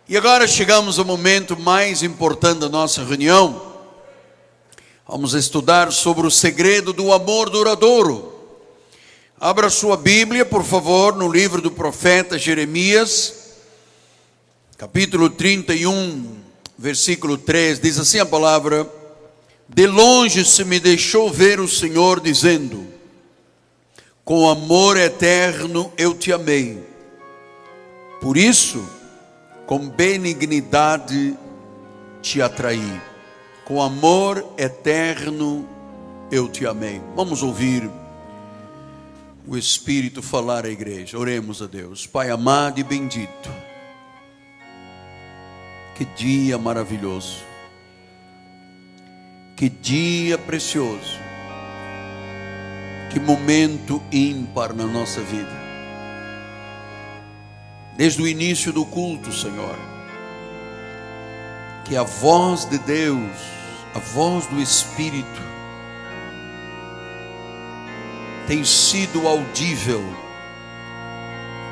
E agora chegamos ao momento mais importante da nossa reunião. Vamos estudar sobre o segredo do amor duradouro. Abra sua Bíblia, por favor, no livro do profeta Jeremias, capítulo 31, versículo 3. Diz assim a palavra: de longe se me deixou ver o Senhor, dizendo: com amor eterno eu te amei. Por isso, com benignidade te atraí. Com amor eterno eu te amei. Vamos ouvir o Espírito falar à igreja. Oremos a Deus. Pai amado e bendito, que dia maravilhoso, que dia precioso, que momento ímpar na nossa vida. Desde o início do culto, Senhor, que a voz de Deus, a voz do Espírito, tem sido audível,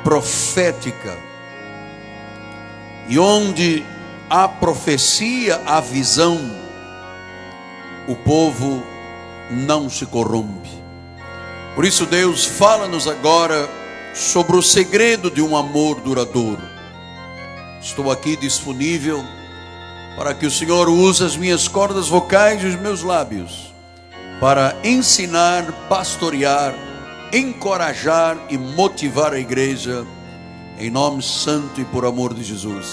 profética, e onde há profecia, há visão, o povo não se corrompe. Por isso, Deus, fala-nos agora sobre o segredo de um amor duradouro. Estou aqui disponível para que o Senhor use as minhas cordas vocais e os meus lábios para ensinar, pastorear, encorajar e motivar a igreja, em nome santo e por amor de Jesus.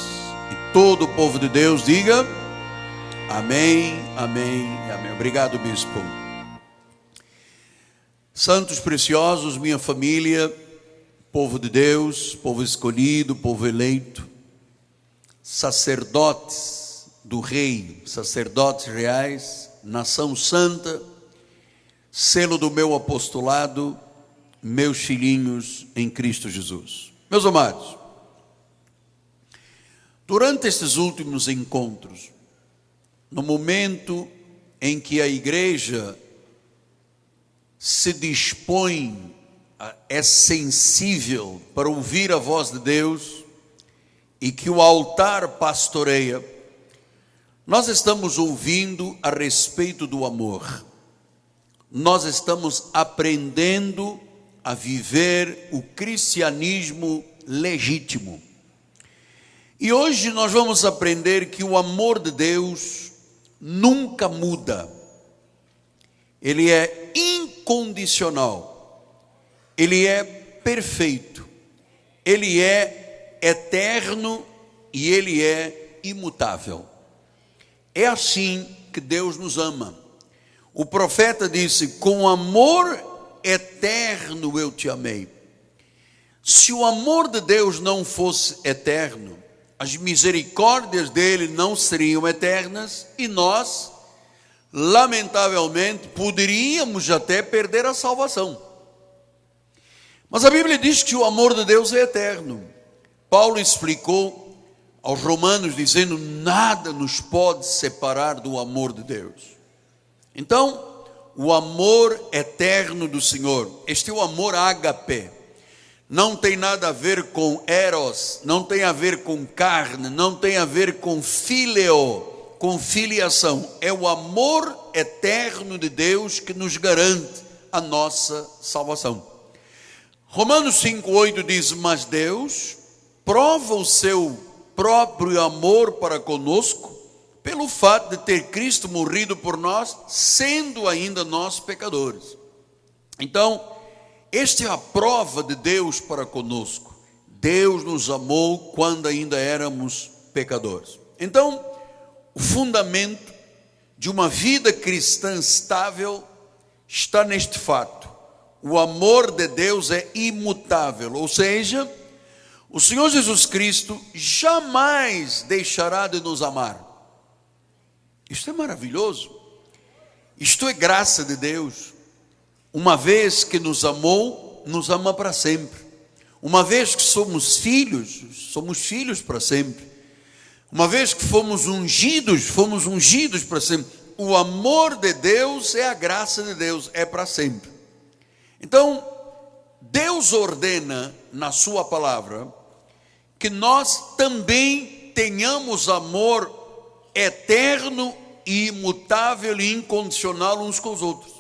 E todo o povo de Deus diga amém, amém e amém. Obrigado, bispo. Santos preciosos, minha família, povo de Deus, povo escolhido, povo eleito, sacerdotes do rei, sacerdotes reais, nação santa, selo do meu apostolado, meus filhinhos em Cristo Jesus. Meus amados, durante estes últimos encontros, no momento em que a igreja se dispõe, é sensível para ouvir a voz de Deus, e que o altar pastoreia, nós estamos ouvindo a respeito do amor. Nós estamos aprendendo a viver o cristianismo legítimo. E hoje nós vamos aprender que o amor de Deus nunca muda. Ele é incondicional. Ele é perfeito, Ele é eterno e Ele é imutável. É assim que Deus nos ama. O profeta disse: com amor eterno eu te amei. Se o amor de Deus não fosse eterno, as misericórdias dele não seriam eternas, e nós, lamentavelmente, poderíamos até perder a salvação. Mas a Bíblia diz que o amor de Deus é eterno. Paulo explicou aos romanos dizendo: nada nos pode separar do amor de Deus. Então, o amor eterno do Senhor, este é o amor ágape, não tem nada a ver com eros, não tem a ver com carne, não tem a ver com fileo, com filiação. É o amor eterno de Deus que nos garante a nossa salvação. Romanos 5,8 diz: mas Deus prova o seu próprio amor para conosco, pelo fato de ter Cristo morrido por nós, sendo ainda nós pecadores. Então, esta é a prova de Deus para conosco. Deus nos amou quando ainda éramos pecadores. Então, o fundamento de uma vida cristã estável está neste fato: o amor de Deus é imutável, ou seja, o Senhor Jesus Cristo jamais deixará de nos amar. Isto é maravilhoso. Isto é graça de Deus. Uma vez que nos amou, nos ama para sempre. Uma vez que somos filhos para sempre. Uma vez que fomos ungidos para sempre. O amor de Deus é a graça de Deus, é para sempre. Então, Deus ordena na sua palavra que nós também tenhamos amor eterno e imutável e incondicional uns com os outros.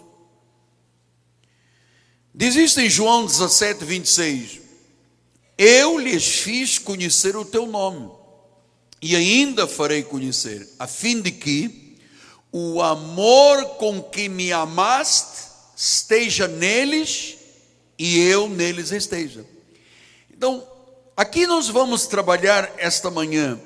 Diz isto em João 17, 26. Eu lhes fiz conhecer o teu nome, e ainda farei conhecer, a fim de que o amor com que me amaste esteja neles e eu neles esteja. Então, aqui nós vamos trabalhar esta manhã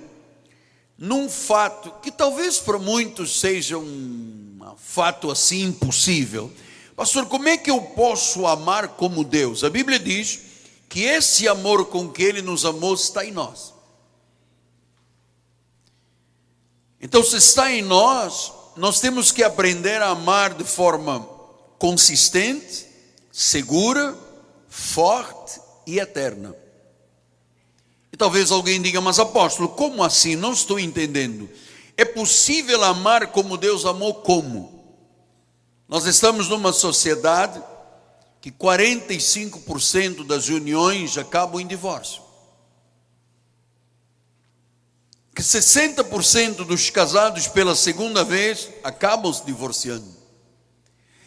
num fato que talvez para muitos seja um fato assim impossível. Pastor, como é que eu posso amar como Deus? A Bíblia diz que esse amor com que Ele nos amou está em nós. Então, se está em nós, nós temos que aprender a amar de forma consistente, segura, forte e eterna. E talvez alguém diga, mas apóstolo, como assim? Não estou entendendo. É possível amar como Deus amou como? Nós estamos numa sociedade que 45% das uniões acabam em divórcio. Que 60% dos casados pela segunda vez acabam se divorciando.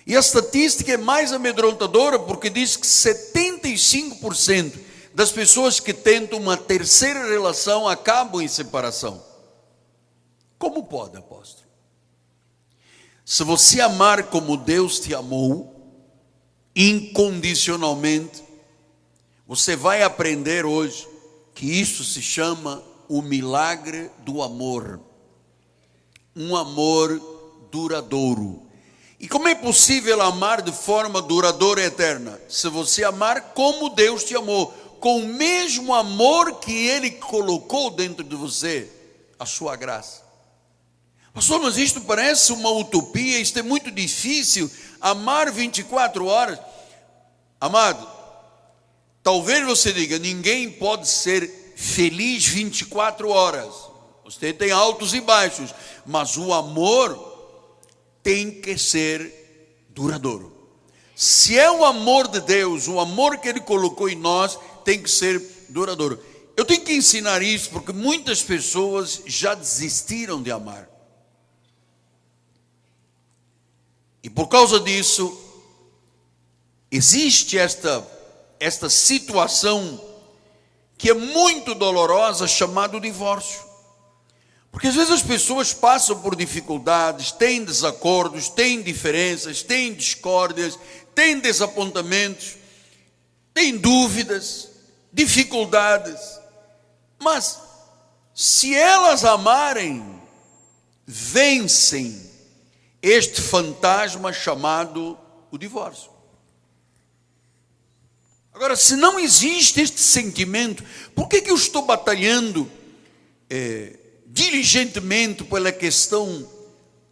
E a estatística é mais amedrontadora porque diz que 75% das pessoas que tentam uma terceira relação acabam em separação. Como pode, apóstolo? Se você amar como Deus te amou, incondicionalmente, você vai aprender hoje que isso se chama o milagre do amor. Um amor duradouro. E como é possível amar de forma duradoura e eterna? Se você amar como Deus te amou, com o mesmo amor que Ele colocou dentro de você, a sua graça. Pastor, mas isto parece uma utopia, isto é muito difícil, amar 24 horas. Amado, talvez você diga, ninguém pode ser feliz 24 horas. Você tem altos e baixos, mas o amor tem que ser duradouro. Se é o amor de Deus, o amor que Ele colocou em nós, tem que ser duradouro. Eu tenho que ensinar isso porque muitas pessoas já desistiram de amar. E por causa disso, existe esta situação que é muito dolorosa, chamada divórcio. Porque às vezes as pessoas passam por dificuldades, têm desacordos, têm diferenças, têm discórdias, têm desapontamentos, têm dúvidas, dificuldades. Mas se elas amarem, vencem este fantasma chamado o divórcio. Agora, se não existe este sentimento, por que eu estou batalhando diligentemente pela questão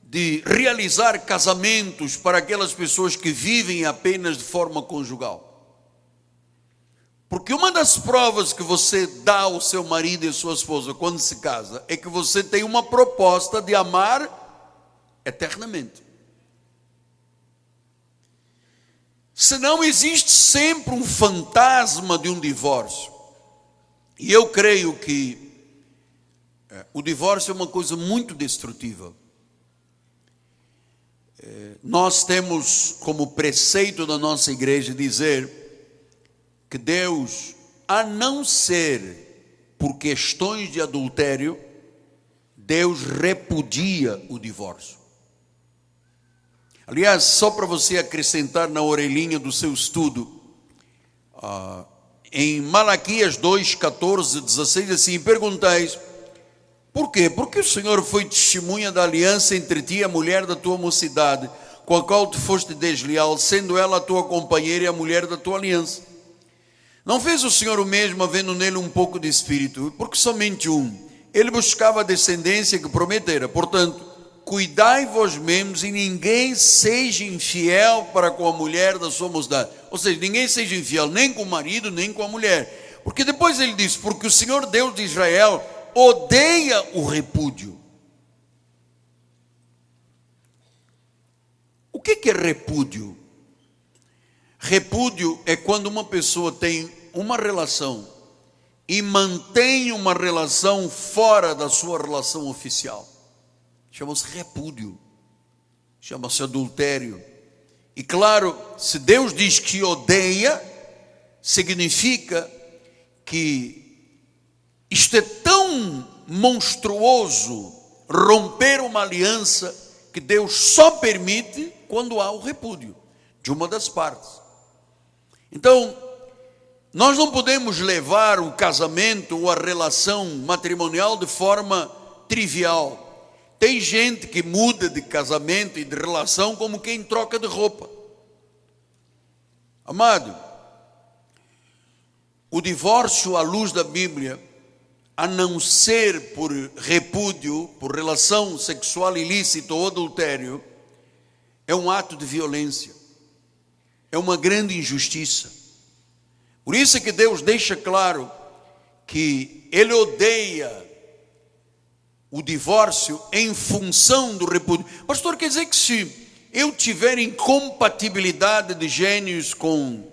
de realizar casamentos para aquelas pessoas que vivem apenas de forma conjugal? Porque uma das provas que você dá ao seu marido e à sua esposa quando se casa é que você tem uma proposta de amar eternamente. Senão existe sempre um fantasma de um divórcio. E eu creio que o divórcio é uma coisa muito destrutiva. Nós temos como preceito da nossa igreja dizer que Deus, a não ser por questões de adultério, Deus repudia o divórcio. Aliás, só para você acrescentar na orelhinha do seu estudo, em Malaquias 2, 14, 16, assim, perguntais, por quê? Porque o Senhor foi testemunha da aliança entre ti e a mulher da tua mocidade, com a qual tu foste desleal, sendo ela a tua companheira e a mulher da tua aliança. Não fez o Senhor o mesmo, havendo nele um pouco de espírito, porque somente ele buscava a descendência que prometera. Portanto, cuidai vós mesmos e ninguém seja infiel para com a mulher da sua mocidade. Ou seja, ninguém seja infiel nem com o marido, nem com a mulher. Porque depois ele diz, porque o Senhor Deus de Israel odeia o repúdio. O que é repúdio? Repúdio é quando uma pessoa tem uma relação e mantém uma relação fora da sua relação oficial. Chama-se repúdio, chama-se adultério. E claro, se Deus diz que odeia, significa que isto é tão monstruoso, romper uma aliança, que Deus só permite quando há o repúdio de uma das partes. Então, nós não podemos levar o casamento ou a relação matrimonial de forma trivial. Tem gente que muda de casamento e de relação como quem troca de roupa. Amado, o divórcio à luz da Bíblia, a não ser por repúdio, por relação sexual ilícita ou adultério, é um ato de violência, é uma grande injustiça. Por isso é que Deus deixa claro que Ele odeia o divórcio em função do repúdio. Pastor, quer dizer que se eu tiver incompatibilidade de gênios com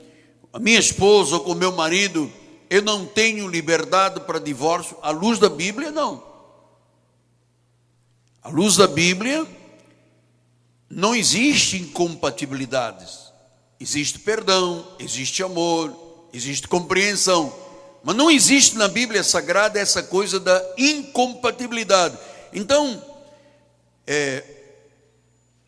a minha esposa ou com o meu marido, eu não tenho liberdade para divórcio? À luz da Bíblia, não. À luz da Bíblia, não existe incompatibilidades. Existe perdão, existe amor, existe compreensão, mas não existe na Bíblia Sagrada essa coisa da incompatibilidade. Então,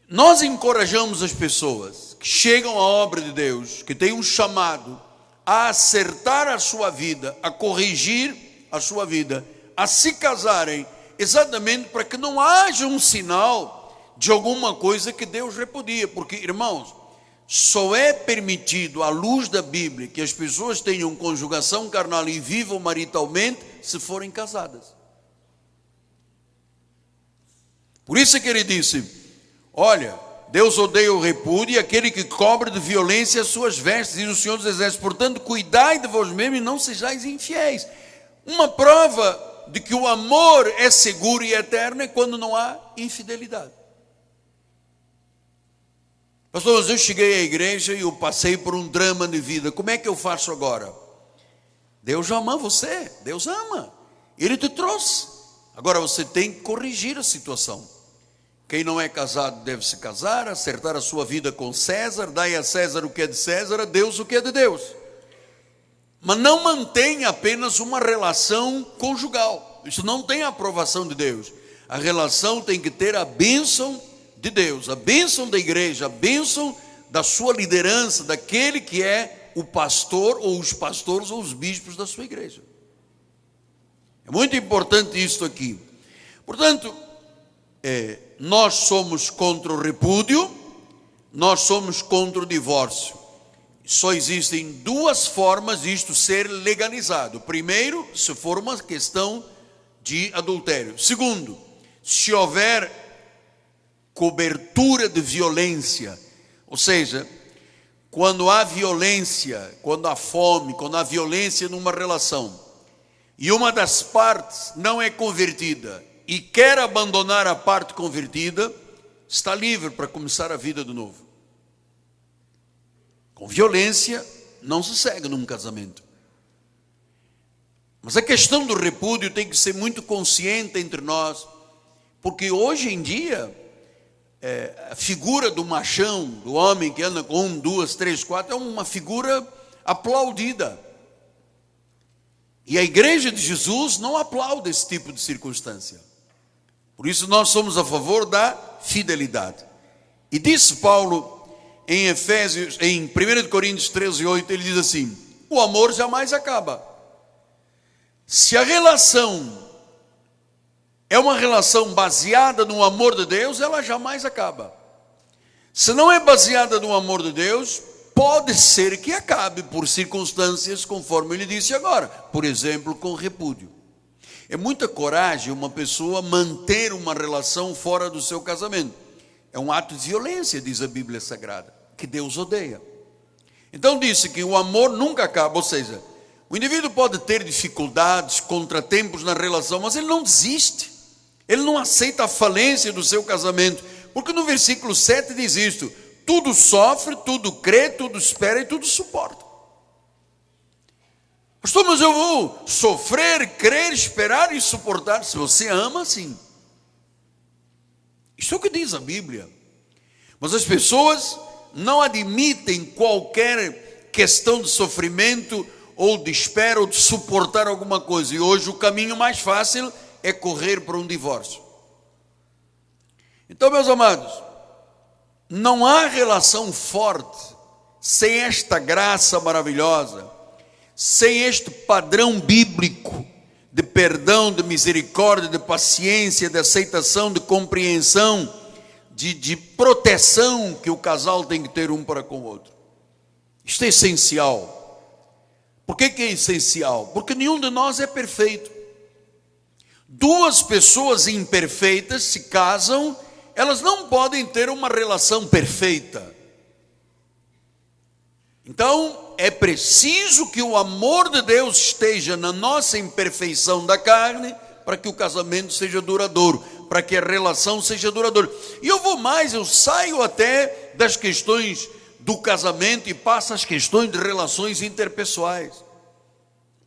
nós encorajamos as pessoas que chegam à obra de Deus, que têm um chamado a acertar a sua vida, a corrigir a sua vida, a se casarem, exatamente para que não haja um sinal de alguma coisa que Deus repudia. Porque, irmãos, só é permitido, à luz da Bíblia, que as pessoas tenham conjugação carnal e vivam maritalmente se forem casadas. Por isso é que ele disse: olha, Deus odeia o repúdio e aquele que cobre de violência as suas vestes, diz o Senhor dos Exércitos. Portanto, cuidai de vós mesmos e não sejais infiéis. Uma prova de que o amor é seguro e eterno é quando não há infidelidade. Pastor, mas eu cheguei à igreja e eu passei por um drama de vida. Como é que eu faço agora? Deus ama você, Deus ama. Ele te trouxe. Agora você tem que corrigir a situação. Quem não é casado deve se casar, acertar a sua vida com César, dai a César o que é de César, a Deus o que é de Deus. Mas não mantenha apenas uma relação conjugal. Isso não tem a aprovação de Deus. A relação tem que ter a bênção de Deus, a bênção da igreja, a bênção da sua liderança, daquele que é o pastor ou os pastores ou os bispos da sua igreja. É muito importante isso aqui. Portanto, nós somos contra o repúdio, nós somos contra o divórcio. Só existem duas formas de isto ser legalizado. Primeiro, se for uma questão de adultério. Segundo, se houver cobertura de violência, ou seja, quando há violência, quando há fome, quando há violência numa relação, e uma das partes não é convertida e quer abandonar a parte convertida, está livre para começar a vida de novo. Com violência não se segue num casamento. Mas a questão do repúdio tem que ser muito consciente entre nós, porque hoje em dia a figura do machão, do homem que anda com 1, 2, 3, 4, é uma figura aplaudida. E a igreja de Jesus não aplaude esse tipo de circunstância. Por isso nós somos a favor da fidelidade. E disse Paulo em Efésios, em 1 Coríntios 13, 8, ele diz assim: o amor jamais acaba. Se a relação é uma relação baseada no amor de Deus, ela jamais acaba. Se não é baseada no amor de Deus, pode ser que acabe por circunstâncias, conforme ele disse agora, por exemplo, com repúdio. É muita coragem uma pessoa manter uma relação fora do seu casamento. É um ato de violência, diz a Bíblia Sagrada, que Deus odeia. Então disse que o amor nunca acaba, ou seja, o indivíduo pode ter dificuldades, contratempos na relação, mas ele não desiste. Ele não aceita a falência do seu casamento, porque no versículo 7 diz isto: tudo sofre, tudo crê, tudo espera e tudo suporta. Pastor, mas eu vou sofrer, crer, esperar e suportar. Se você ama, sim. Isso é o que diz a Bíblia. Mas as pessoas não admitem qualquer questão de sofrimento ou de espera ou de suportar alguma coisa. E hoje o caminho mais fácil é correr para um divórcio. Então, meus amados, não há relação forte sem esta graça maravilhosa, sem este padrão bíblico de perdão, de misericórdia, de paciência, de aceitação, de compreensão, de proteção que o casal tem que ter um para com o outro. Isto é essencial. Por que é essencial? Porque nenhum de nós é perfeito. Duas pessoas imperfeitas se casam, elas não podem ter uma relação perfeita. Então, é preciso que o amor de Deus esteja na nossa imperfeição da carne, para que o casamento seja duradouro, para que a relação seja duradoura. E eu vou mais, eu saio até das questões do casamento e passo às questões de relações interpessoais.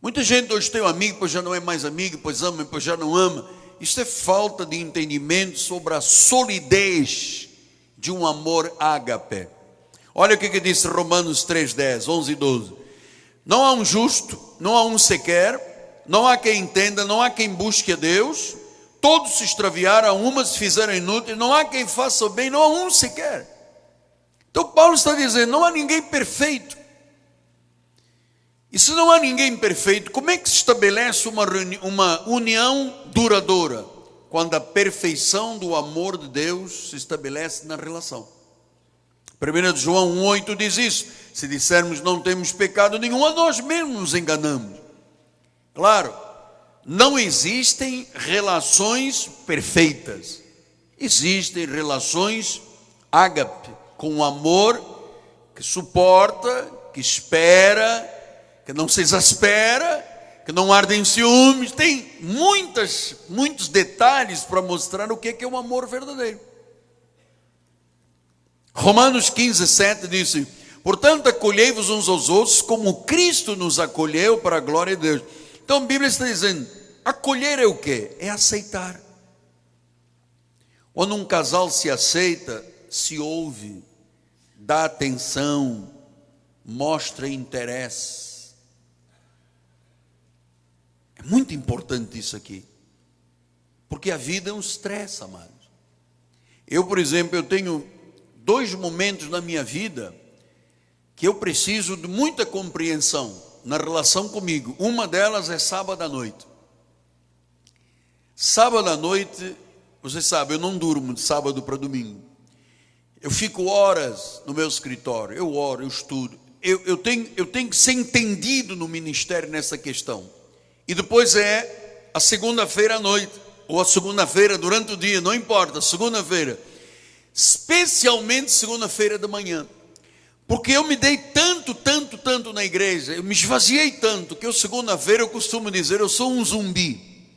Muita gente hoje tem um amigo, depois já não é mais amigo, depois ama, depois já não ama. Isso é falta de entendimento sobre a solidez de um amor ágape. Olha o que diz Romanos 3:10, 11 e 12. Não há um justo, não há um sequer, não há quem entenda, não há quem busque a Deus. Todos se extraviaram, umas se fizeram inúteis, não há quem faça o bem, não há um sequer. Então Paulo está dizendo, não há ninguém perfeito. E se não há ninguém perfeito, como é que se estabelece uma união duradoura? Quando a perfeição do amor de Deus se estabelece na relação. 1 João 1,8 diz isso. Se dissermos não temos pecado nenhum, a nós mesmos nos enganamos. Claro, não existem relações perfeitas. Existem relações ágape, com amor que suporta, que espera, que não se exaspera, que não arde em ciúmes. Tem muitos detalhes para mostrar o que é um amor verdadeiro. Romanos 15:7 diz: portanto, acolhei-vos uns aos outros, como Cristo nos acolheu para a glória de Deus. Então a Bíblia está dizendo, acolher é o quê? É aceitar. Quando um casal se aceita, se ouve, dá atenção, mostra interesse. É muito importante isso aqui, porque a vida é um estresse, amados. Eu, por exemplo, eu tenho 2 momentos na minha vida que eu preciso de muita compreensão na relação comigo. Uma delas é sábado à noite. Sábado à noite, você sabe, eu não durmo de sábado para domingo. Eu fico horas no meu escritório, eu oro, eu estudo. Eu tenho que ser entendido no ministério nessa questão. E depois é a segunda-feira à noite, ou a segunda-feira durante o dia, não importa, segunda-feira. Especialmente segunda-feira de manhã. Porque eu me dei tanto na igreja, eu me esvaziei tanto, que eu segunda-feira eu costumo dizer, eu sou um zumbi.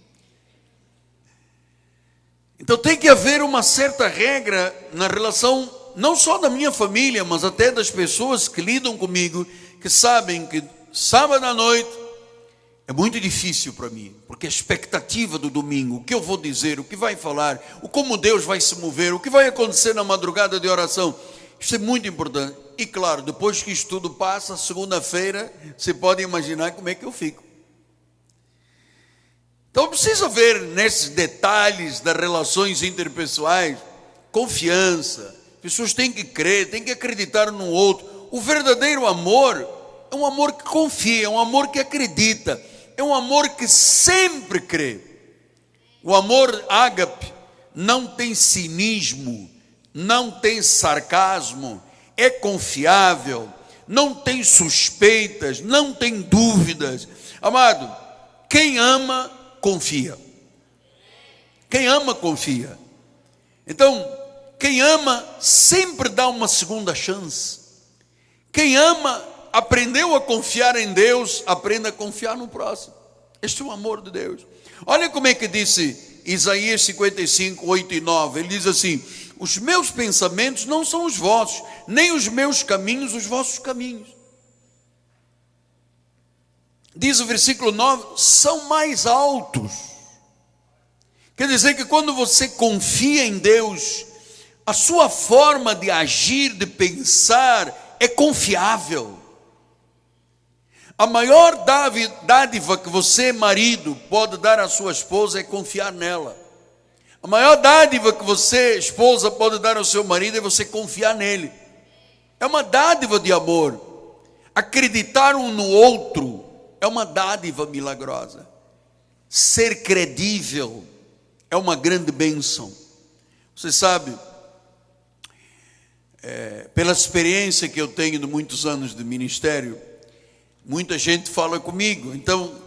Então tem que haver uma certa regra na relação, não só da minha família, mas até das pessoas que lidam comigo, que sabem que sábado à noite é muito difícil para mim, porque a expectativa do domingo, o que eu vou dizer, o que vai falar, como Deus vai se mover, o que vai acontecer na madrugada de oração, isso é muito importante. E claro, depois que isso tudo passa, segunda-feira, você pode imaginar como é que eu fico. Então precisa ver nesses detalhes das relações interpessoais, confiança, pessoas têm que crer, têm que acreditar no outro. O verdadeiro amor é um amor que confia, é um amor que acredita, é um amor que sempre crê. O amor ágape não tem cinismo, não tem sarcasmo, é confiável, não tem suspeitas, não tem dúvidas. Amado, quem ama, confia. Quem ama, confia. Então, quem ama sempre dá uma segunda chance. Quem ama, aprendeu a confiar em Deus, aprenda a confiar no próximo. Este é o amor de Deus. Olha como é que disse Isaías 55, 8 e 9. Ele diz assim: os meus pensamentos não são os vossos, nem os meus caminhos os vossos caminhos. diz o versículo 9, são mais altos. Quer dizer que quando você confia em Deus, a sua forma de agir, de pensar, é confiável. A maior dádiva que você, marido, pode dar à sua esposa é confiar nela. A maior dádiva que você, esposa, pode dar ao seu marido é você confiar nele. É uma dádiva de amor. Acreditar um no outro é uma dádiva milagrosa. Ser credível é uma grande bênção. Você sabe, pela experiência que eu tenho de muitos anos de ministério, muita gente fala comigo. Então,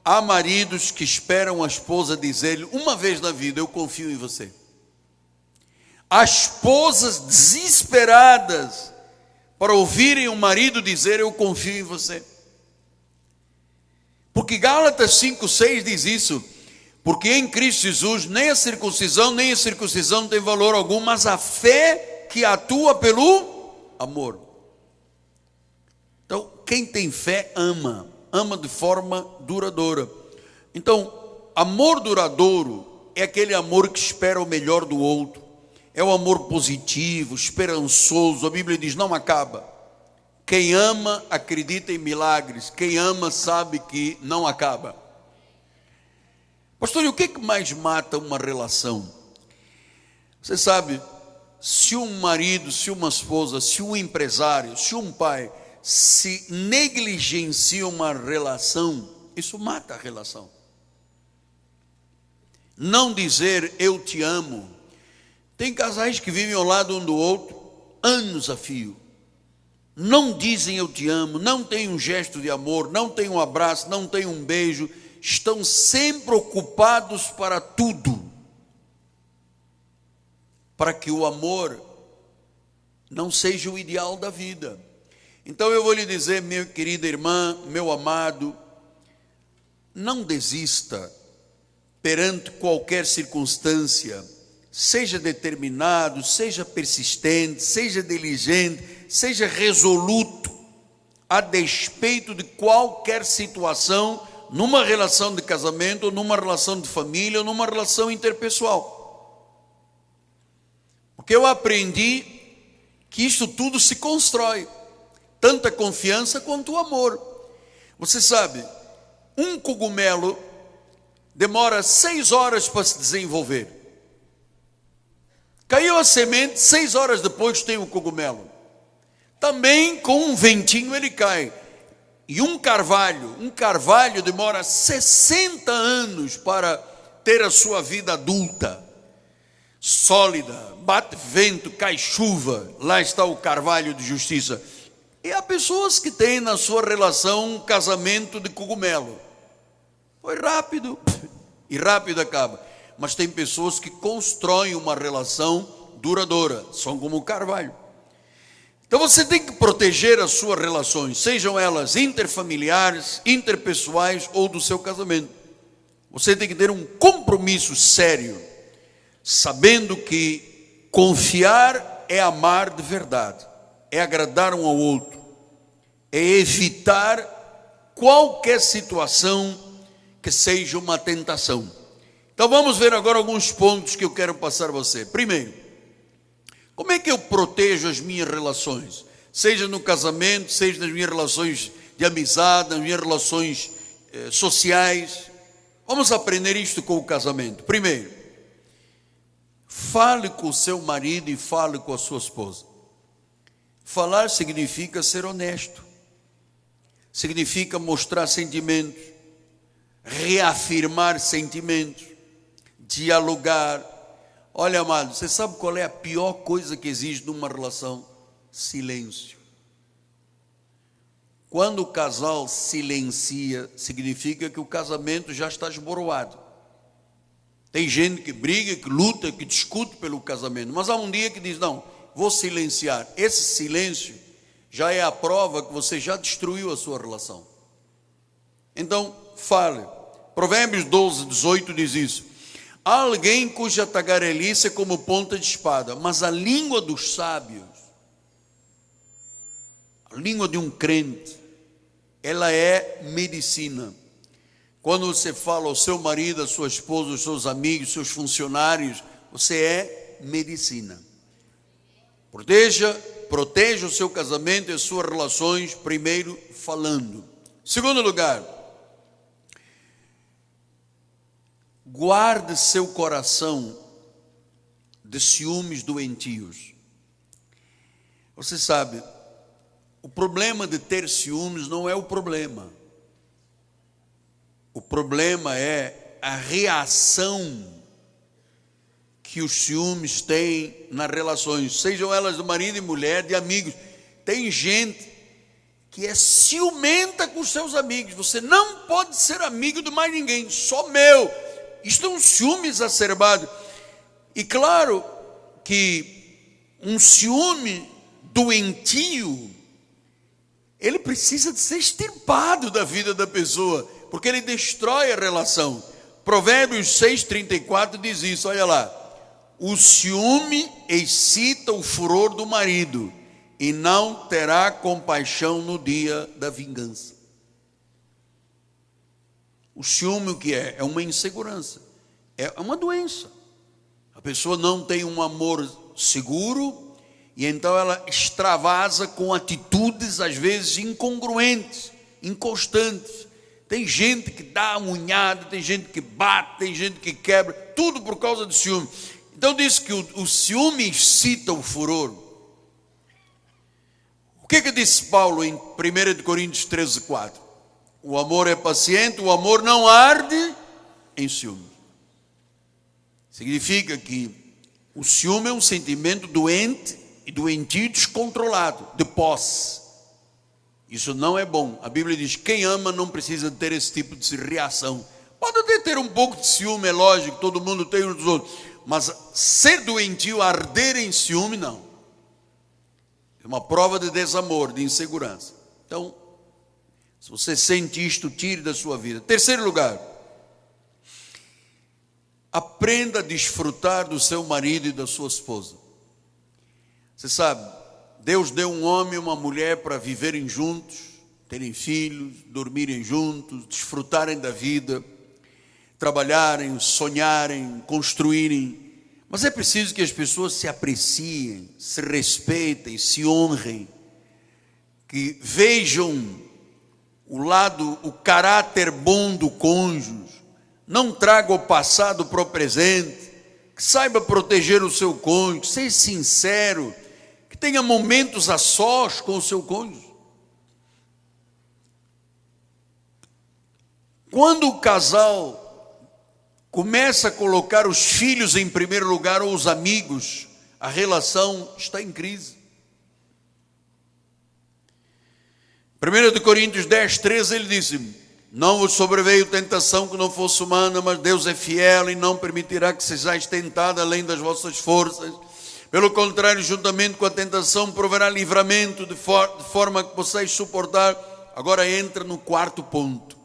há maridos que esperam a esposa dizer-lhe uma vez na vida: eu confio em você. Há esposas desesperadas para ouvirem o marido dizer: eu confio em você. Porque Gálatas 5,6 diz isso: porque em Cristo Jesus nem a circuncisão nem a circuncisão tem valor algum, mas a fé que atua pelo amor. Então, quem tem fé ama de forma duradoura. Então, amor duradouro é aquele amor que espera o melhor do outro, é o amor positivo, esperançoso. A Bíblia diz: não acaba. Quem ama acredita em milagres, quem ama sabe que não acaba. Pastor, e o que mais mata uma relação? Você sabe, se um marido, se uma esposa, se um empresário, se um pai se negligencia uma relação, isso mata a relação. Não dizer eu te amo. Tem casais que vivem ao lado um do outro anos a fio, não dizem eu te amo, não tem um gesto de amor, não tem um abraço, não tem um beijo, estão sempre ocupados para tudo, para que o amor não seja o ideal da vida. Então eu vou lhe dizer, minha querida irmã, meu amado, não desista perante qualquer circunstância. Seja determinado, seja persistente, seja diligente, seja resoluto, a despeito de qualquer situação, numa relação de casamento, ou numa relação de família, ou numa relação interpessoal. Porque eu aprendi que isso tudo se constrói, tanto a confiança quanto o amor. Você sabe, um cogumelo demora 6 horas para se desenvolver. Caiu a semente, 6 horas depois tem o cogumelo. Também com um ventinho ele cai. E um carvalho demora 60 anos para ter a sua vida adulta, sólida. Bate vento, cai chuva, lá está o carvalho de justiça. E há pessoas que têm na sua relação um casamento de cogumelo. Foi rápido, e rápido acaba. Mas tem pessoas que constroem uma relação duradoura, são como o carvalho. Então você tem que proteger as suas relações, sejam elas interfamiliares, interpessoais ou do seu casamento. Você tem que ter um compromisso sério, sabendo que confiar é amar de verdade, é agradar um ao outro, é evitar qualquer situação que seja uma tentação. Então vamos ver agora alguns pontos que eu quero passar a você. Primeiro, como é que eu protejo as minhas relações? Seja no casamento, seja nas minhas relações de amizade, nas minhas relações sociais. Vamos aprender isto com o casamento. Primeiro, fale com o seu marido e fale com a sua esposa. Falar significa ser honesto, significa mostrar sentimentos, reafirmar sentimentos, dialogar. Olha, amado, você sabe qual é a pior coisa que existe numa relação? Silêncio. Quando o casal silencia, significa que o casamento já está esboroado. Tem gente que briga, que luta, que discute pelo casamento, mas há um dia que diz: não, vou silenciar. Esse silêncio já é a prova que você já destruiu a sua relação. Então, fale. Provérbios 12, 18 diz isso: há alguém cuja tagarelice é como ponta de espada, mas a língua dos sábios, a língua de um crente, ela é medicina. Quando você fala ao seu marido, à sua esposa, aos seus amigos, seus funcionários, você é medicina. Proteja o seu casamento e as suas relações, primeiro falando. Segundo lugar, guarde seu coração de ciúmes doentios. Você sabe, o problema de ter ciúmes não é o problema. O problema é a reação que os ciúmes têm nas relações, sejam elas de marido e mulher, de amigos. Tem gente que é ciumenta com seus amigos. Você não pode ser amigo de mais ninguém, só meu. Isto é um ciúme exacerbado. E claro que um ciúme doentio, ele precisa de ser extirpado da vida da pessoa, porque ele destrói a relação. Provérbios 6,34 diz isso, olha lá. O ciúme excita o furor do marido, e não terá compaixão no dia da vingança. O ciúme o que é? É uma insegurança, é uma doença. A pessoa não tem um amor seguro, e então ela extravasa com atitudes às vezes incongruentes, inconstantes. Tem gente que dá unhada, tem gente que bate, tem gente que quebra, tudo por causa do ciúme. Então diz que o ciúme excita o furor. O que disse Paulo em 1 Coríntios 13,4? O amor é paciente, o amor não arde em ciúme. Significa que o ciúme é um sentimento doente e doentio descontrolado, de posse. Isso não é bom. A Bíblia diz que quem ama não precisa ter esse tipo de reação. Pode até ter um pouco de ciúme, é lógico, todo mundo tem uns dos outros. Mas ser doentio, arder em ciúme, não. É uma prova de desamor, de insegurança. Então, se você sente isto, tire da sua vida. Terceiro lugar, aprenda a desfrutar do seu marido e da sua esposa. Você sabe, Deus deu um homem e uma mulher para viverem juntos, terem filhos, dormirem juntos, desfrutarem da vida, trabalharem, sonharem, construírem. Mas é preciso que as pessoas se apreciem, se respeitem, se honrem, que vejam o caráter bom do cônjuge, não traga o passado para o presente, que saiba proteger o seu cônjuge, seja sincero, que tenha momentos a sós com o seu cônjuge. Quando o casal começa a colocar os filhos em primeiro lugar ou os amigos, a relação está em crise. 1 Coríntios 10,13 ele disse: não vos sobreveio tentação que não fosse humana, mas Deus é fiel e não permitirá que sejais tentados além das vossas forças. Pelo contrário, juntamente com a tentação proverá livramento, de forma que possais suportar. Agora entra no quarto ponto.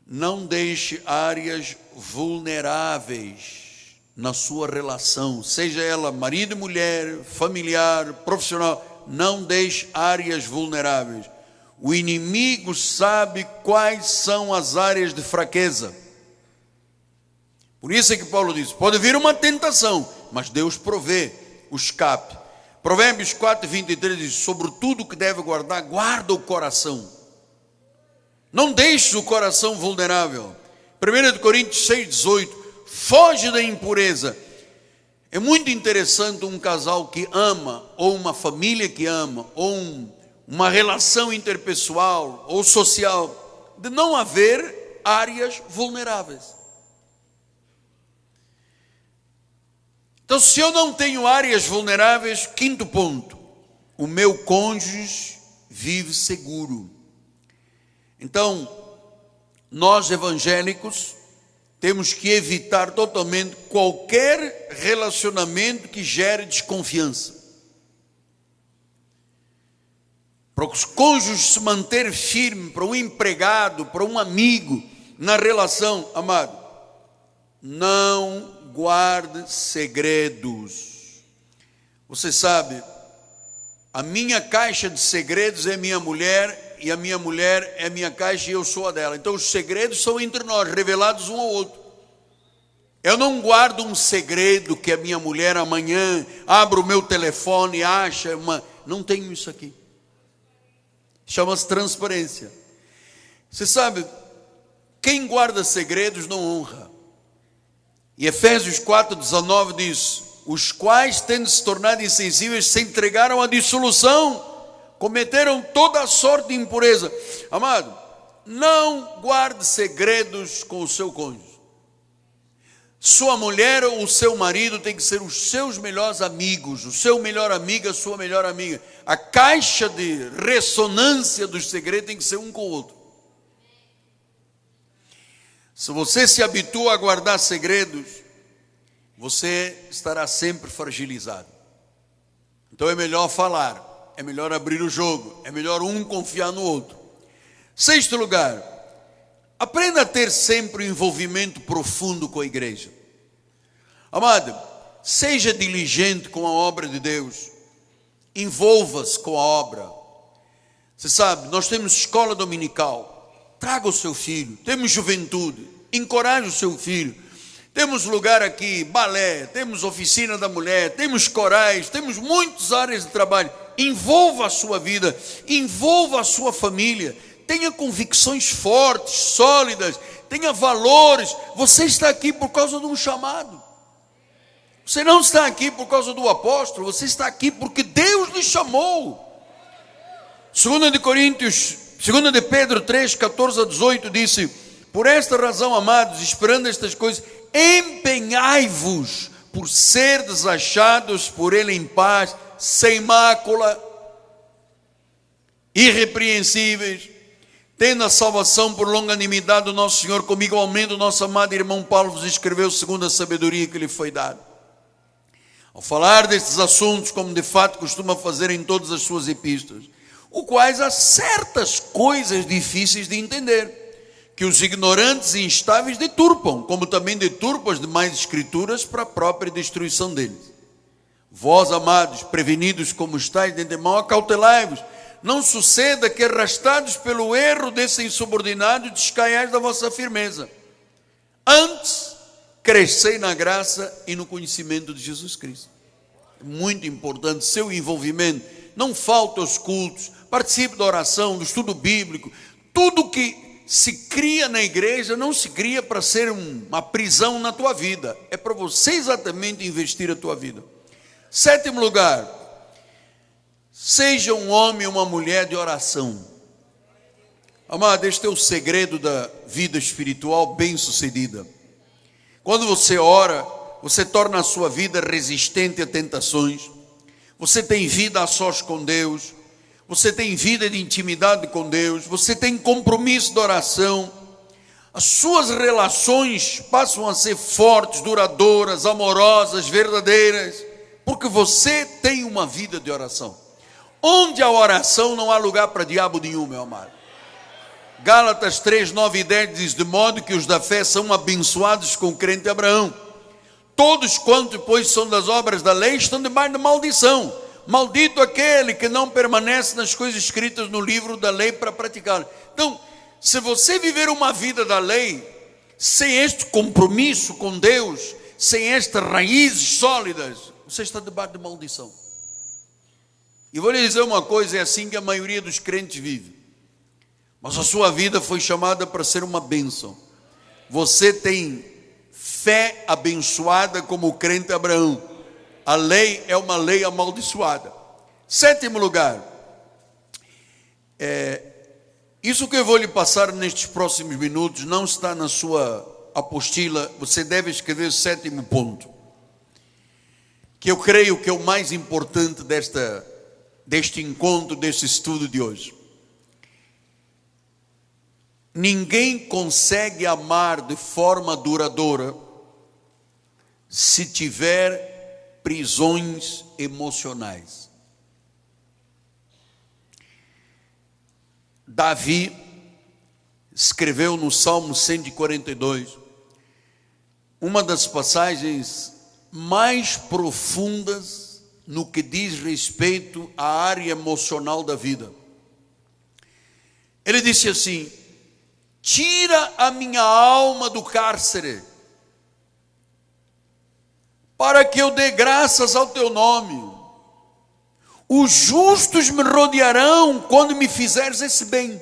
Não deixe áreas vulneráveis na sua relação, seja ela marido e mulher, familiar, profissional. Não deixe áreas vulneráveis. O inimigo sabe quais são as áreas de fraqueza. Por isso é que Paulo diz, pode vir uma tentação, mas Deus provê o escape. Provérbios 4,23 diz, sobre tudo que deve guardar, guarda o coração. Não deixe o coração vulnerável. 1 Coríntios 6,18, foge da impureza. É muito interessante um casal que ama, ou uma família que ama, ou uma relação interpessoal ou social, de não haver áreas vulneráveis. Então, se eu não tenho áreas vulneráveis, quinto ponto, o meu cônjuge vive seguro. Então, nós evangélicos temos que evitar totalmente qualquer relacionamento que gere desconfiança. Para os cônjuges se manter firme, para um empregado, para um amigo, na relação, amado, não guarde segredos. Você sabe, a minha caixa de segredos é minha mulher, e a minha mulher é minha caixa e eu sou a dela. Então os segredos são entre nós, revelados um ao outro. Eu não guardo um segredo que a minha mulher amanhã abra o meu telefone e acha uma... Não tenho isso aqui. Chama-se transparência. Você sabe, quem guarda segredos não honra. E Efésios 4,19 diz: os quais, tendo se tornado insensíveis, se entregaram à dissolução, cometeram toda a sorte de impureza. Amado, não guarde segredos com o seu cônjuge. Sua mulher ou o seu marido tem que ser os seus melhores amigos, o seu melhor amigo, a sua melhor amiga. A caixa de ressonância dos segredos tem que ser um com o outro. Se você se habitua a guardar segredos, você estará sempre fragilizado. Então é melhor falar, é melhor abrir o jogo, é melhor um confiar no outro. 6º lugar, aprenda a ter sempre um envolvimento profundo com a igreja. Amado, seja diligente com a obra de Deus, envolva-se com a obra. Você sabe, nós temos escola dominical, traga o seu filho. Temos juventude, encoraje o seu filho. Temos lugar aqui, balé, temos oficina da mulher, temos corais, temos muitas áreas de trabalho. Envolva a sua vida, envolva a sua família. Tenha convicções fortes, sólidas, tenha valores. Você está aqui por causa de um chamado. Você não está aqui por causa do apóstolo, você está aqui porque Deus lhe chamou. 2 de Pedro 3, 14 a 18 disse: por esta razão, amados, esperando estas coisas, empenhai-vos por serdes achados por ele em paz, sem mácula, irrepreensíveis, tendo a salvação por longanimidade do nosso Senhor, como igualmente o nosso amado irmão Paulo vos escreveu segundo a sabedoria que lhe foi dada. Ao falar destes assuntos, como de fato costuma fazer em todas as suas epístolas, o quais há certas coisas difíceis de entender, que os ignorantes e instáveis deturpam, como também deturpam as demais escrituras para a própria destruição deles. Vós, amados, prevenidos como estáis de antemão, acautelai-vos. Não suceda que, arrastados pelo erro desse insubordinado, descaiais da vossa firmeza. Antes, crescei na graça e no conhecimento de Jesus Cristo. É muito importante seu envolvimento. Não falte aos cultos, participe da oração, do estudo bíblico. Tudo que se cria na igreja não se cria para ser uma prisão na tua vida. É para você exatamente investir a tua vida. 7º lugar, seja um homem ou uma mulher de oração. Amado, este é o segredo da vida espiritual bem-sucedida. Quando você ora, você torna a sua vida resistente a tentações. Você tem vida a sós com Deus. Você tem vida de intimidade com Deus. Você tem compromisso de oração. As suas relações passam a ser fortes, duradouras, amorosas, verdadeiras, porque você tem uma vida de oração. Onde há oração não há lugar para diabo nenhum, meu amado. Gálatas 3, 9 e 10 diz: de modo que os da fé são abençoados com o crente Abraão. Todos quantos, pois, são das obras da lei, estão debaixo de maldição. Maldito aquele que não permanece nas coisas escritas no livro da lei para praticá-las. Então, se você viver uma vida da lei, sem este compromisso com Deus, sem estas raízes sólidas, você está debaixo de maldição. E vou lhe dizer uma coisa, é assim que a maioria dos crentes vive. Mas a sua vida foi chamada para ser uma bênção. Você tem fé abençoada como o crente Abraão. A lei é uma lei amaldiçoada. 7º lugar, isso que eu vou lhe passar nestes próximos minutos não está na sua apostila. Você deve escrever o 7º ponto, que eu creio que é o mais importante deste encontro, deste estudo de hoje. Ninguém consegue amar de forma duradoura se tiver prisões emocionais. Davi escreveu no Salmo 142 uma das passagens mais profundas no que diz respeito à área emocional da vida. Ele disse assim: tira a minha alma do cárcere, para que eu dê graças ao teu nome. Os justos me rodearão quando me fizeres esse bem.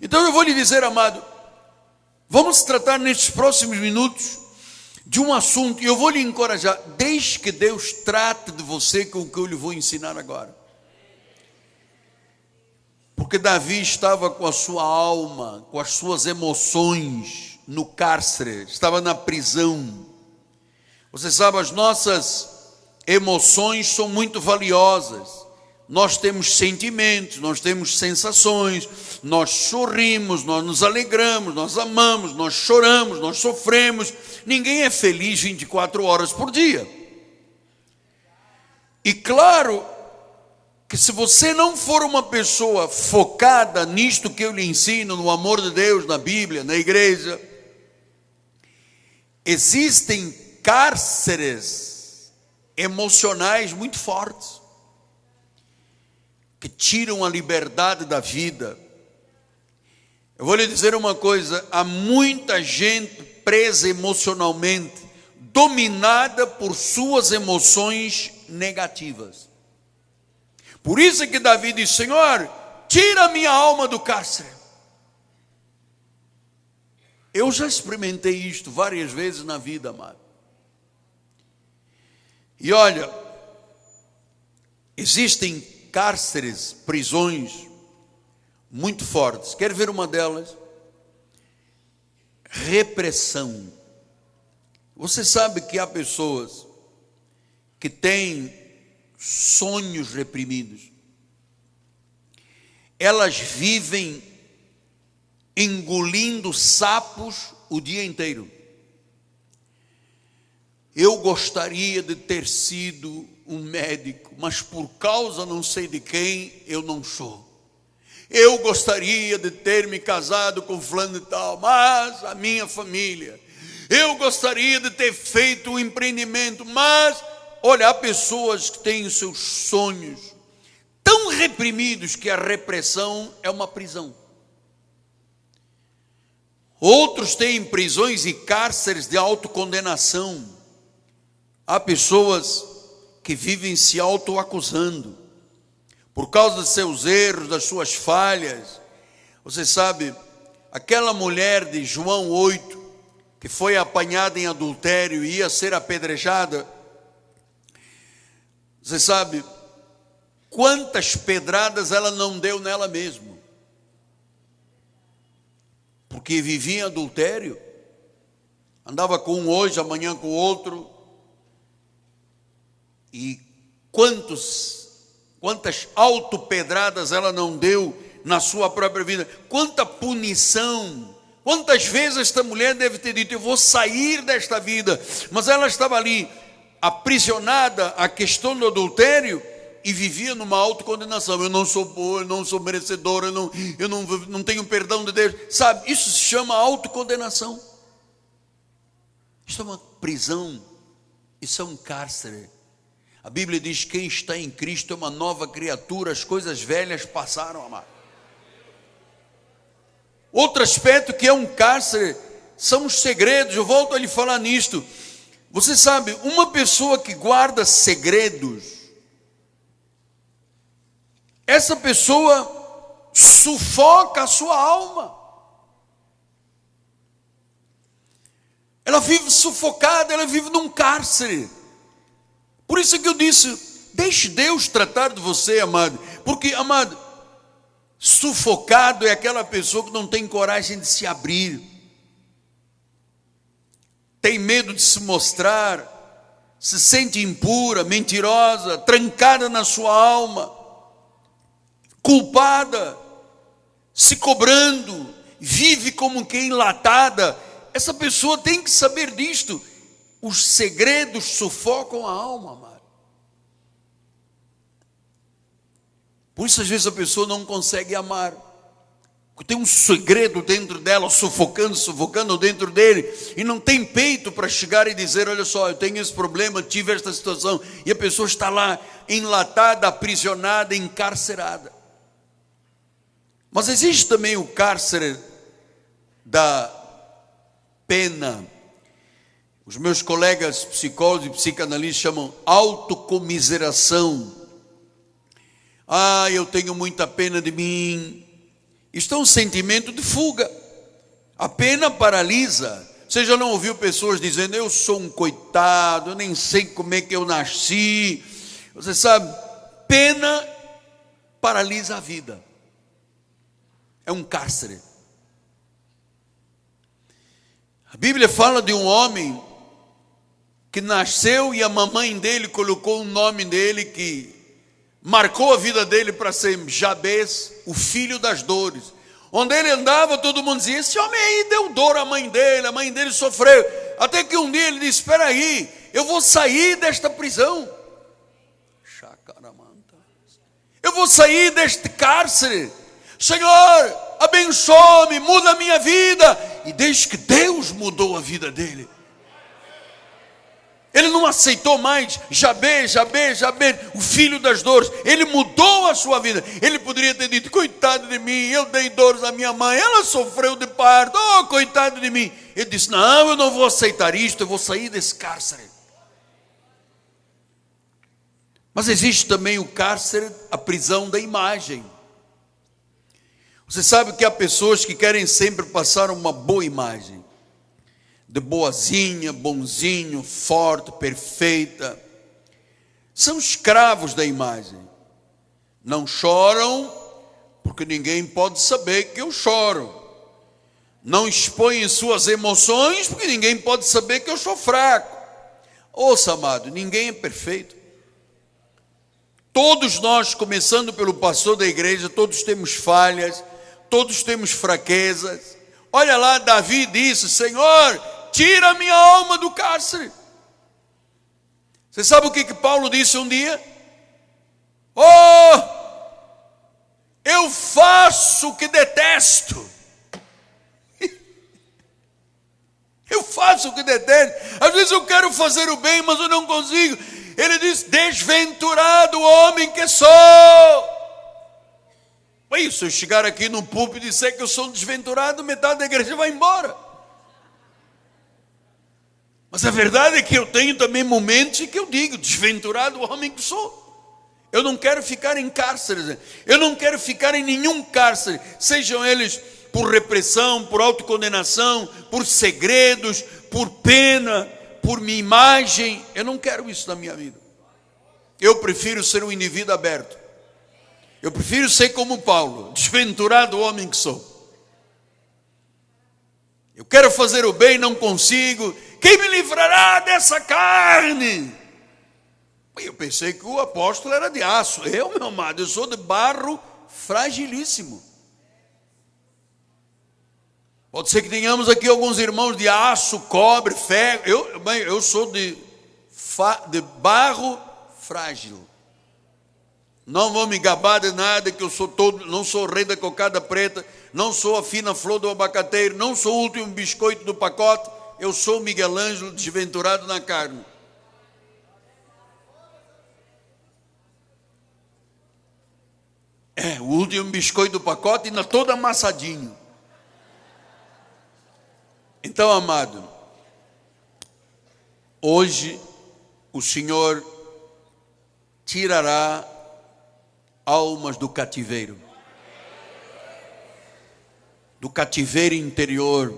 Então eu vou lhe dizer, amado, vamos tratar nestes próximos minutos de um assunto, e eu vou lhe encorajar, deixe que Deus trate de você com o que eu lhe vou ensinar agora. Porque Davi estava com a sua alma, com as suas emoções no cárcere, estava na prisão. Você sabe, as nossas emoções são muito valiosas. Nós temos sentimentos, nós temos sensações, nós sorrimos, nós nos alegramos, nós amamos, nós choramos, nós sofremos. Ninguém é feliz 24 horas por dia. E claro que se você não for uma pessoa focada nisto que eu lhe ensino, no amor de Deus, na Bíblia, na igreja, existem cárceres emocionais muito fortes, que tiram a liberdade da vida. Eu vou lhe dizer uma coisa: há muita gente presa emocionalmente, dominada por suas emoções negativas. Por isso é que Davi diz: Senhor, tira a minha alma do cárcere. Eu já experimentei isto várias vezes na vida, amado. E olha, existem cárceres, prisões muito fortes. Quer ver uma delas? Repressão. Você sabe que há pessoas que têm sonhos reprimidos. Elas vivem engolindo sapos o dia inteiro. Eu gostaria de ter sido um médico, mas por causa não sei de quem, eu não sou. Eu gostaria de ter me casado com fulano e tal, mas a minha família. Eu gostaria de ter feito um empreendimento, mas, olha, há pessoas que têm os seus sonhos tão reprimidos que a repressão é uma prisão. Outros têm prisões e cárceres de autocondenação. Há pessoas que vivem se autoacusando por causa de seus erros, das suas falhas. Você sabe, aquela mulher de João 8, que foi apanhada em adultério e ia ser apedrejada, você sabe quantas pedradas ela não deu nela mesma, porque vivia em adultério, andava com um hoje, amanhã com o outro. E quantas autopedradas ela não deu na sua própria vida, quanta punição, quantas vezes esta mulher deve ter dito: eu vou sair desta vida, mas ela estava ali aprisionada à questão do adultério e vivia numa autocondenação. Eu não sou boa, eu não sou merecedora, eu não tenho perdão de Deus, sabe? Isso se chama autocondenação. Isso é uma prisão, isso é um cárcere. A Bíblia diz: quem está em Cristo é uma nova criatura, as coisas velhas passaram, amado. Outro aspecto que é um cárcere são os segredos. Eu volto a lhe falar nisto. Você sabe, uma pessoa que guarda segredos, essa pessoa sufoca a sua alma. Ela vive sufocada, ela vive num cárcere. Por isso é que eu disse: deixe Deus tratar de você, amado. Porque, amado, sufocado é aquela pessoa que não tem coragem de se abrir, tem medo de se mostrar, se sente impura, mentirosa, trancada na sua alma, culpada, se cobrando, vive como que enlatada. Essa pessoa tem que saber disto. Os segredos sufocam a alma, amado. Por isso às vezes a pessoa não consegue amar, porque tem um segredo dentro dela, sufocando dentro dele, e não tem peito para chegar e dizer: olha só, eu tenho esse problema, tive esta situação, e a pessoa está lá enlatada, aprisionada, encarcerada. Mas existe também o cárcere da pena. Os meus colegas psicólogos e psicanalistas chamam autocomiseração. Eu tenho muita pena de mim. Isto é um sentimento de fuga. A pena paralisa. Você já não ouviu pessoas dizendo: eu sou um coitado, eu nem sei como é que eu nasci. Você sabe, pena paralisa a vida. É um cárcere. A Bíblia fala de um homem que nasceu e a mamãe dele colocou um nome dele que marcou a vida dele para ser Jabez, o filho das dores. Onde ele andava, todo mundo dizia: esse homem aí deu dor à mãe dele sofreu. Até que um dia ele disse: espera aí, eu vou sair desta prisão. Eu vou sair deste cárcere. Senhor, abençoe-me, muda a minha vida. E desde que Deus mudou a vida dele, ele não aceitou mais Jabez, o filho das dores. Ele mudou a sua vida. Ele poderia ter dito: coitado de mim, eu dei dores à minha mãe, ela sofreu de parto, coitado de mim. Ele disse: não, eu não vou aceitar isto, eu vou sair desse cárcere. Mas existe também o cárcere, a prisão da imagem. Você sabe que há pessoas que querem sempre passar uma boa imagem, de boazinha, bonzinho, forte, perfeita. São escravos da imagem. Não choram, porque ninguém pode saber que eu choro. Não expõem suas emoções, porque ninguém pode saber que eu sou fraco. Ouça, amado, ninguém é perfeito. Todos nós, começando pelo pastor da igreja, todos temos falhas, todos temos fraquezas. Olha lá, Davi disse: Senhor, tira a minha alma do cárcere. Você sabe o que Paulo disse um dia? Eu faço o que detesto. Eu faço o que detesto. Às vezes eu quero fazer o bem, mas eu não consigo. Ele diz: desventurado homem que sou. Se eu chegar aqui no púlpito e disser que eu sou desventurado, metade da igreja vai embora. Mas a verdade é que eu tenho também momentos em que eu digo: desventurado homem que sou. Eu não quero ficar em cárceres. Eu não quero ficar em nenhum cárcere. Sejam eles por repressão, por autocondenação, por segredos, por pena, por minha imagem. Eu não quero isso na minha vida. Eu prefiro ser um indivíduo aberto. Eu prefiro ser como Paulo, desventurado homem que sou. Eu quero fazer o bem, não consigo. Quem me livrará dessa carne? Eu pensei que o apóstolo era de aço. Meu amado, eu sou de barro fragilíssimo. Pode ser que tenhamos aqui alguns irmãos de aço, cobre, ferro. Eu sou de barro frágil. Não vou me gabar de nada, que eu sou não sou o rei da cocada preta, não sou a fina flor do abacateiro, não sou o último biscoito do pacote. Eu sou Miguel Ângelo, desventurado na carne. O último biscoito do pacote, ainda todo amassadinho. Então, amado, hoje o Senhor tirará almas do cativeiro interior,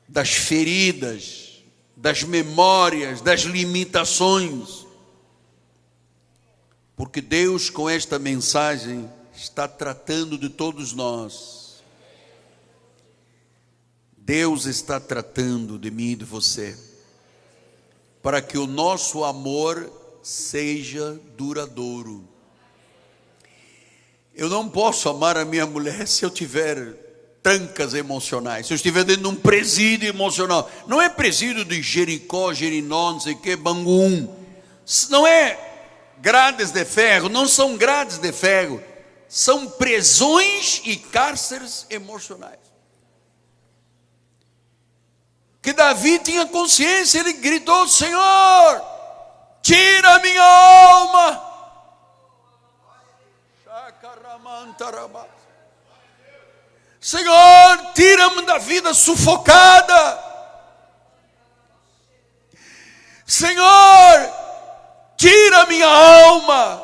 das feridas, das memórias, das limitações, porque Deus, com esta mensagem, está tratando de todos nós. Deus está tratando de mim e de você, para que o nosso amor seja duradouro. Eu não posso amar a minha mulher se eu tiver trancas emocionais, se eu estiver dentro de um presídio emocional. Não é presídio de Jericó, Jerinó, não sei o que, Bangum. Não é grades de ferro, não são grades de ferro. São prisões e cárceres emocionais. Que Davi tinha consciência, ele gritou: Senhor, tira a minha alma. Senhor, tira-me da vida sufocada. Senhor, tira minha alma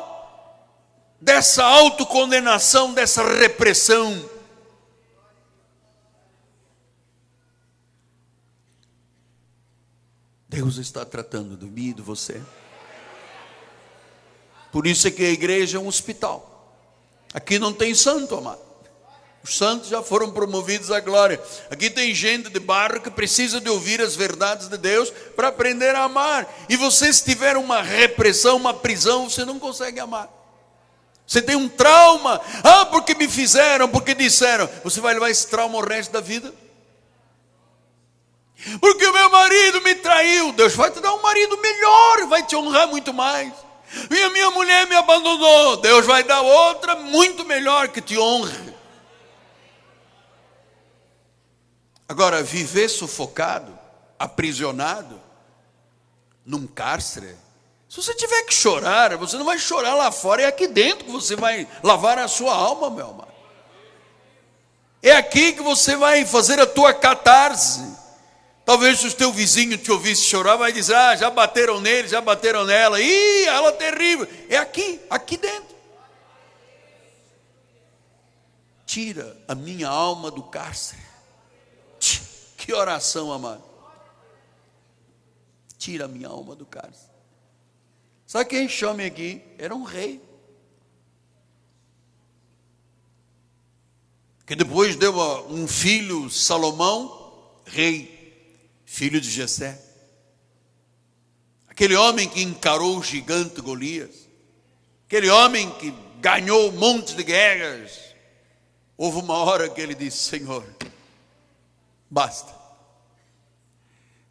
dessa autocondenação, dessa repressão. Deus está tratando de mim e de você. Por isso é que a igreja é um hospital. Aqui não tem santo, amado. Os santos já foram promovidos à glória. Aqui tem gente de barro que precisa de ouvir as verdades de Deus para aprender a amar. E você, se tiver uma repressão, uma prisão, você não consegue amar. Você tem um trauma. Ah, porque me fizeram, porque disseram. Você vai levar esse trauma o resto da vida? Porque o meu marido me traiu. Deus vai te dar um marido melhor, vai te honrar muito mais. E a minha mulher me abandonou. Deus vai dar outra muito melhor que te honre. Agora, viver sufocado, aprisionado, num cárcere, se você tiver que chorar, você não vai chorar lá fora, é aqui dentro que você vai lavar a sua alma, meu amado. É aqui que você vai fazer a tua catarse. Talvez se o teu vizinho te ouvisse chorar, vai dizer, ah, já bateram nele, já bateram nela, ih, ela é terrível. É aqui dentro. Tira a minha alma do cárcere. Que oração, amado. Tira a minha alma do cárcere. Sabe quem chama aqui? Era um rei. Que depois deu um filho, Salomão, rei, filho de Jessé. Aquele homem que encarou o gigante Golias. Aquele homem que ganhou um monte de guerras. Houve uma hora que ele disse, Senhor, basta.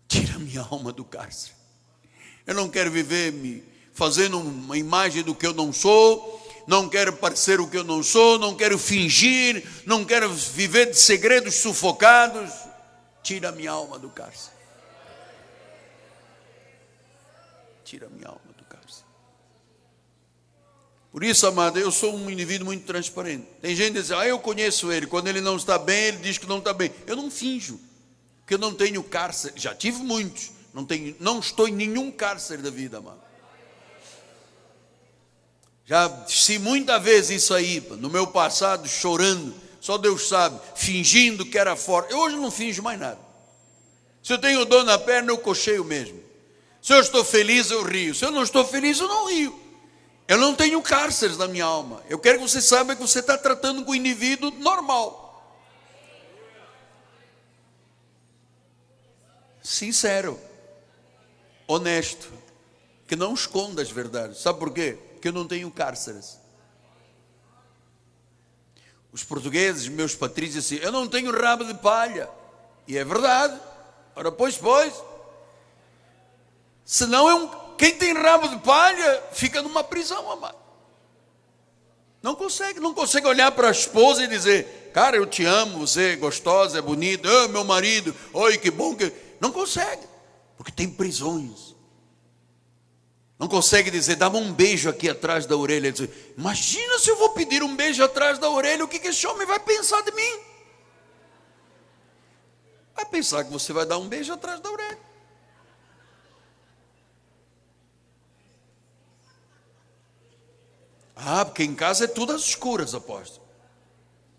Tira minha alma do cárcere. Eu não quero viver me fazendo uma imagem do que eu não sou. Não quero parecer o que eu não sou. Não quero fingir. Não quero viver de segredos sufocados. Tira minha alma do cárcere. Tira minha alma do cárcere. Por isso, amado, eu sou um indivíduo muito transparente. Tem gente que diz, eu conheço ele. Quando ele não está bem, ele diz que não está bem. Eu não finjo. Porque eu não tenho cárcere. Já tive muitos. Não estou em nenhum cárcere da vida, amado. Já disse muita vez isso aí, no meu passado, chorando, só Deus sabe, fingindo que era forte. Eu hoje não finjo mais nada. Se eu tenho dor na perna, eu cocheio mesmo. Se eu estou feliz, eu rio. Se eu não estou feliz, eu não rio. Eu não tenho cárceres na minha alma. Eu quero que você saiba que você está tratando com um indivíduo normal. Sincero. Honesto. Que não esconda as verdades. Sabe por quê? Porque eu não tenho cárceres. Os portugueses, meus patrícios, assim, eu não tenho rabo de palha. E é verdade. Ora, pois. Senão quem tem rabo de palha fica numa prisão, amado. Não consegue olhar para a esposa e dizer, cara, eu te amo, você é gostosa, é bonita, meu marido, oi, que bom que... Não consegue, porque tem prisões. Não consegue dizer, dá-me um beijo aqui atrás da orelha. Dizer, imagina se eu vou pedir um beijo atrás da orelha, o que esse homem vai pensar de mim? Vai pensar que você vai dar um beijo atrás da orelha. Porque em casa é tudo às escuras, apóstolo.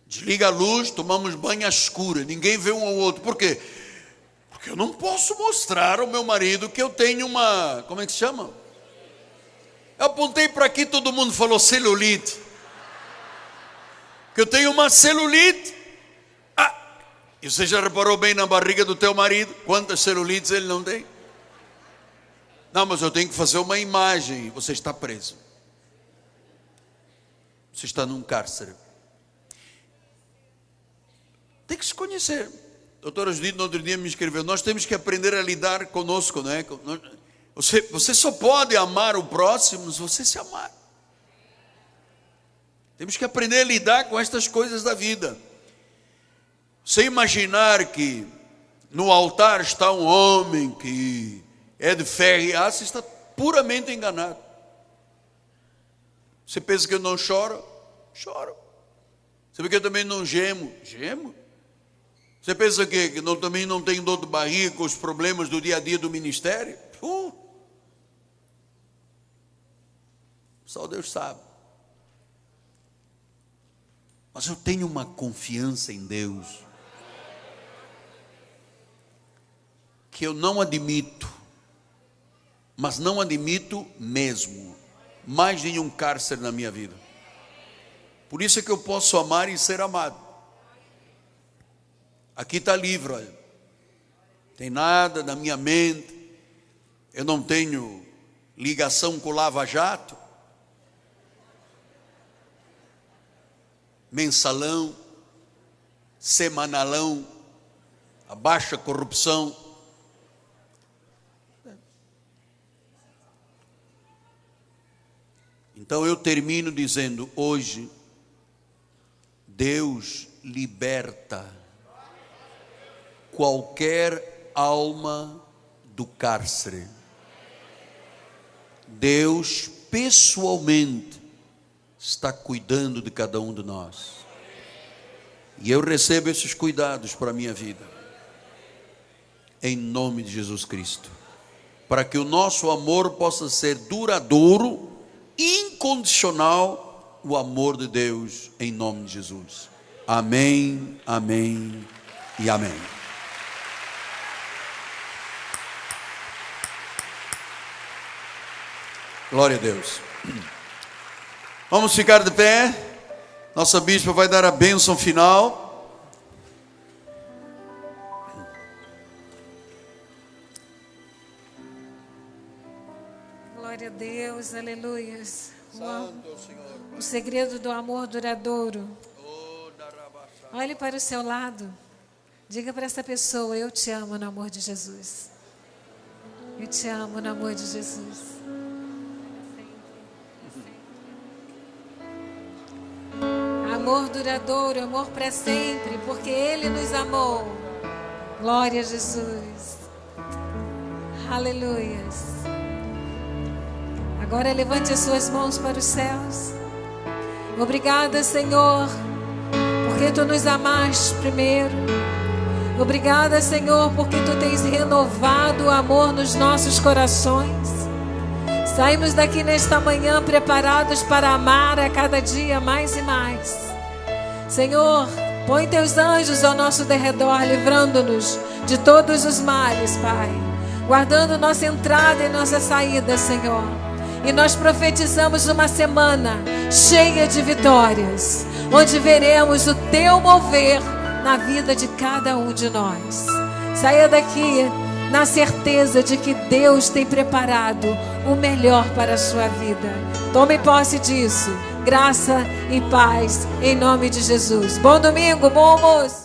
Desliga a luz, tomamos banho às escuras, ninguém vê um ao outro. Por quê? Porque eu não posso mostrar ao meu marido que eu tenho uma, como é que se chama? Eu apontei para aqui, todo mundo falou celulite. Que eu tenho uma celulite. E você já reparou bem na barriga do teu marido? Quantas celulites ele não tem? Não, mas eu tenho que fazer uma imagem. Você está preso. Você está num cárcere. Tem que se conhecer. A doutora Judite no outro dia me escreveu, nós temos que aprender a lidar conosco, não é? Você só pode amar o próximo se você se amar. Temos que aprender a lidar com estas coisas da vida. Você imaginar que no altar está um homem que é de ferro e aço, está puramente enganado. Você pensa que eu não choro? Choro. Sabe que eu também não gemo? Gemo? Você pensa que também não tenho dor de barriga com os problemas do dia a dia do ministério? Só Deus sabe. Mas eu tenho uma confiança em Deus que eu não admito, mas não admito mesmo, mais nenhum cárcere na minha vida. Por isso é que eu posso amar e ser amado. Aqui está livre, olha. Tem nada na minha mente. Eu não tenho ligação com o Lava Jato, mensalão, semanalão, a baixa corrupção. Então eu termino dizendo: hoje Deus liberta qualquer alma do cárcere. Deus pessoalmente está cuidando de cada um de nós. E eu recebo esses cuidados para a minha vida, em nome de Jesus Cristo, para que o nosso amor possa ser duradouro, incondicional, o amor de Deus, em nome de Jesus. Amém, amém e amém. Glória a Deus. Vamos ficar de pé. Nossa bispa vai dar a bênção final. Glória a Deus, aleluias. Santo é o Senhor. O segredo do amor duradouro. Olhe para o seu lado. Diga para essa pessoa: eu te amo no amor de Jesus. Eu te amo no amor de Jesus. Amor duradouro, amor para sempre, porque Ele nos amou. Glória a Jesus. Aleluias. Agora levante as suas mãos para os céus. Obrigada, Senhor, porque Tu nos amaste primeiro. Obrigada, Senhor, porque Tu tens renovado o amor nos nossos corações. Saímos daqui nesta manhã preparados para amar a cada dia mais e mais. Senhor, põe Teus anjos ao nosso derredor, livrando-nos de todos os males, Pai. Guardando nossa entrada e nossa saída, Senhor. E nós profetizamos uma semana cheia de vitórias, onde veremos o Teu mover na vida de cada um de nós. Saia daqui na certeza de que Deus tem preparado o melhor para a sua vida. Tome posse disso. Graça e paz em nome de Jesus. Bom domingo, bom almoço.